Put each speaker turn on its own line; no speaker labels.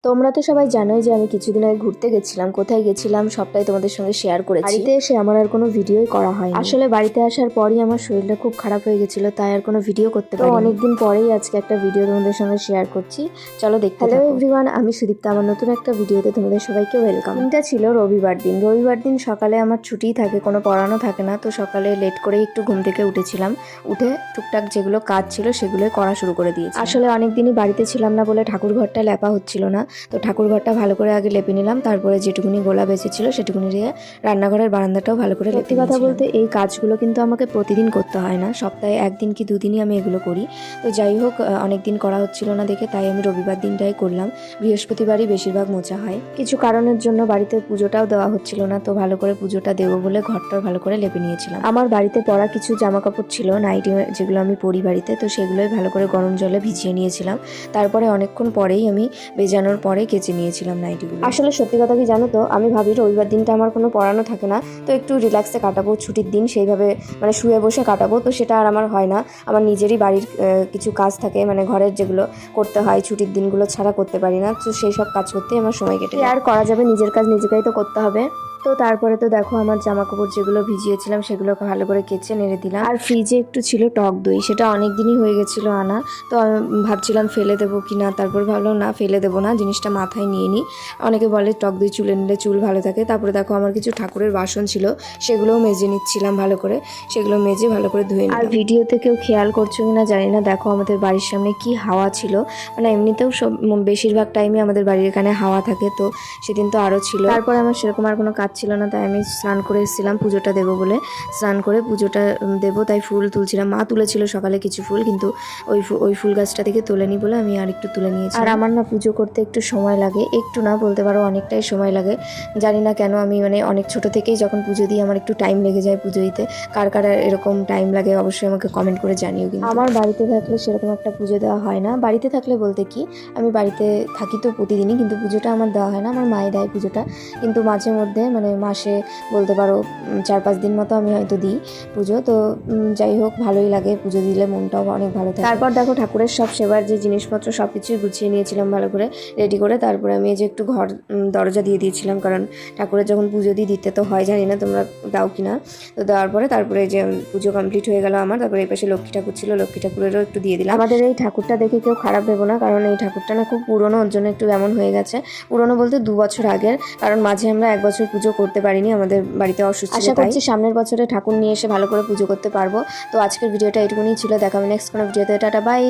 তোমরা তো সবাই জানোই যে আমি কিছুদিন আগে ঘুরতে গেছিলাম। কোথায় গেছিলাম সবটাই তোমাদের সঙ্গে শেয়ার করেছি। বাড়িতে এসে আমার আর কোনো ভিডিওই করা হয়নি। আসলে বাড়িতে আসার পরই আমার শরীরটা খুব খারাপ হয়ে গেছিল, তাই আর কোনো ভিডিও করতে পারিনি। অনেকদিন পরেই আজকে একটা ভিডিও তোমাদের সঙ্গে শেয়ার করছি, চলো দেখতে থাকো। হ্যালো এভরিওয়ান, আমি সুদীপ্তা। আমার নতুন একটা ভিডিওতে তোমাদের সবাইকে ওয়েলকাম। দিনটা ছিল রবিবার দিন। রবিবার দিন সকালে আমার ছুটিই থাকে, কোনো পড়ানো থাকে না, তো সকালে লেট করেই একটু ঘুম থেকে উঠেছিলাম। উঠে টুকটাক যেগুলো কাজ ছিল সেগুলোই করা শুরু করে দিয়েছি। আসলে অনেকদিনই বাড়িতে ছিলাম না বলে ঠাকুর ঘরটা লেপা হচ্ছিল না, তো ঠাকুর ঘরটা ভালো করে আগে লেপে নিলাম। তারপরে যেটুকুনি গোলা বেঁচেছিল সেটুকুনি দিয়ে রান্নাঘরের বারান্দাটাও ভালো করে লেপে। কথা বলতে এই কাজগুলো কিন্তু আমাকে প্রতিদিন করতে হয় না, সপ্তাহে একদিন কি দুদিনই আমি এগুলো করি। তো যাই হোক, অনেকদিন করা হচ্ছিল না দেখে তাই আমি রবিবার দিনটাই করলাম। বৃহস্পতিবারই বেশিরভাগ মোছা হয়। কিছু কারণের জন্য বাড়িতে পুজোটাও দেওয়া হচ্ছিল না, তো ভালো করে পুজোটা দেবো বলে ঘরটাও ভালো করে লেপে নিয়েছিলাম। আমার বাড়িতে পরা কিছু জামা কাপড় ছিল, নাইটি, যেগুলো আমি পরি বাড়িতে, তো সেগুলোই ভালো করে গরম জলে ভিজিয়ে নিয়েছিলাম। তারপরে অনেকক্ষণ পরেই আমি ভেজানোর পরে কেচে নিয়েছিলাম নাইটিগুলো। আসলে সত্যি কথা কি জানো তো, আমি ভাবি রবিবার দিনটা আমার কোনো পড়ানো থাকে না, তো একটু রিল্যাক্সে কাটাবো, ছুটির দিন সেইভাবে মানে শুয়ে বসে কাটাবো, তো সেটা আর আমার হয় না। আমার নিজেরই বাড়ির কিছু কাজ থাকে, মানে ঘরের যেগুলো করতে হয় ছুটির দিনগুলো ছাড়া করতে পারি না, তো সেই সব কাজ করতেই আমার সময় কেটে যায়। আর করা যাবে, নিজের কাজ নিজেকেই তো করতে হবে। তো তারপরে তো দেখো আমার জামা কাপড় যেগুলো ভিজিয়েছিলাম সেগুলোকে ভালো করে কেচে নেড়ে দিলাম। আর ফ্রিজে একটু ছিল টক দই, সেটা অনেক দিনই হয়ে গেছিলো আনা, তো আমি ভাবছিলাম ফেলে দেবো কি না, তারপর ভাবলাম না, ফেলে দেবো না, জিনিসটা মাথায় নিয়ে নিই। অনেকে বলে টক দই চুলে নিলে চুল ভালো থাকে। তারপরে দেখো আমার কিছু ঠাকুরের বাসন ছিল, সেগুলোও মেজে নিচ্ছিলাম ভালো করে, সেগুলো মেজে ভালো করে ধুয়ে নিলাম। আর ভিডিওতে কেউ খেয়াল করছো কিনা জানি না, দেখো আমাদের বাড়ির সামনে কি হাওয়া ছিল, মানে এমনিতেও সব বেশিরভাগ টাইমে আমাদের বাড়ির এখানে হাওয়া থাকে, তো সেদিন তো আরও ছিল। তারপরে আমার সেরকম আর কোনো কাজ ছিল না, তাই আমি স্নান করে এসেছিলাম পুজোটা দেবো বলে। স্নান করে পুজোটা দেবো তাই ফুল তুলছিলাম। মা তুলেছিল সকালে কিছু ফুল, কিন্তু ওই ফুল গাছটা থেকে তোলেনি বলে আমি আর একটু তুলে নিয়েছি। আর আমার না পুজো করতে একটু সময় লাগে, একটু না বলতে পারো অনেকটাই সময় লাগে। জানি না কেন, আমি মানে অনেক ছোট থেকেই যখন পুজো দিই আমার একটু টাইম লেগে যায় পুজো দিতে। কার কার এরকম টাইম লাগে অবশ্যই আমাকে কমেন্ট করে জানিও। কিন্তু আমার বাড়িতে থাকলে সেরকম একটা পুজো দেওয়া হয় না। বাড়িতে থাকলে বলতে কি, আমি বাড়িতে থাকি তো প্রতিদিনই, কিন্তু পুজোটা আমার দেওয়া হয় না, আমার মাই দেয় পুজোটা। কিন্তু মাঝে মধ্যে মানে মাসে বলতে পারো 4-5 দিন মতো আমি হয়তো দিই পুজো। তো যাই হোক, ভালোই লাগে পুজো দিলে, মনটাও অনেক ভালো থাকে। তারপর দেখো ঠাকুরের সব সেবার যে জিনিসপত্র সব কিছুই গুছিয়ে নিয়েছিলাম ভালো করে রেডি করে। তারপরে আমি যে একটু ঘর দরজা দিয়ে দিয়েছিলাম, কারণ ঠাকুরের যখন পুজো দিতে তো হয়, জানি না তোমরা দাও কিনা। তো দেওয়ার পরে তারপরে যে পুজো কমপ্লিট হয়ে গেল আমার। তারপরে এই পাশে লক্ষ্মী ঠাকুর ছিল, লক্ষ্মী ঠাকুরেরও একটু দিয়ে দিলাম। আমাদের এই ঠাকুরটা দেখে কেউ খারাপ ভেবো না, কারণ এই ঠাকুরটা না খুব পুরনো, ওর জন্য একটু এমন হয়ে গেছে। পুরনো বলতে 2 বছর আগের, কারণ মাঝে আমরা 1 বছর পুজো করতে পারিনি, আমাদের বাড়িতে অসুস্থ ছিল। আশা করছি সামনের বছরে ঠাকুর নিয়ে এসে ভালো করে পুজো করতে পারবো। তো আজকের ভিডিওটা এটুকুনি ছিল, দেখা হবে নেক্সট কোনো ভিডিওতে। Tata, by.